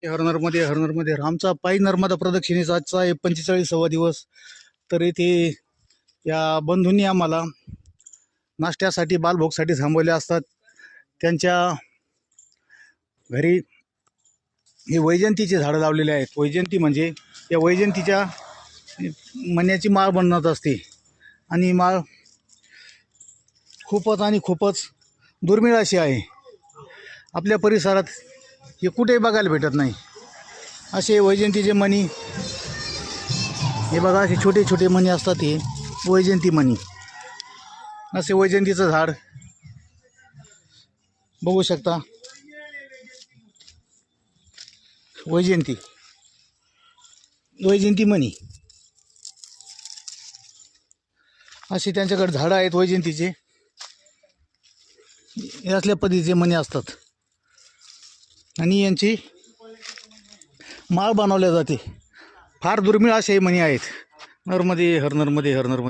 हर नर्मदे आमचा पायी नर्मदा प्रदक्षिणेचा आजचा आहे 45वा दिवस. तर इथे या बंधूंनी आम्हाला नाश्त्यासाठी बालभोगसाठी थांबवले असतात. त्यांच्या घरी हे वैजंतीचे झाडं लावलेले आहेत. वैजंती म्हणजे या वैजंतीच्या मण्याची माळ बनत असते आणि माळ खूपच दुर्मिळ अशी आहे. आपल्या परिसरात हे कुठेही बघायला भेटत नाही. असे वैजंतीचे मणी, हे बघा असे छोटे छोटे मणी असतात, हे वैजंती मणी. असे वैजंतीचं झाड बघू शकता. वैजंती मणी असे त्यांच्याकडे झाडं आहेत वैजंतीचे. हे असल्या पद्धतीचे मणी असतात आणि यांची माळ बनवल्या जाते. फार दुर्मिळ असे मणी आहेत. हर नर्मदे.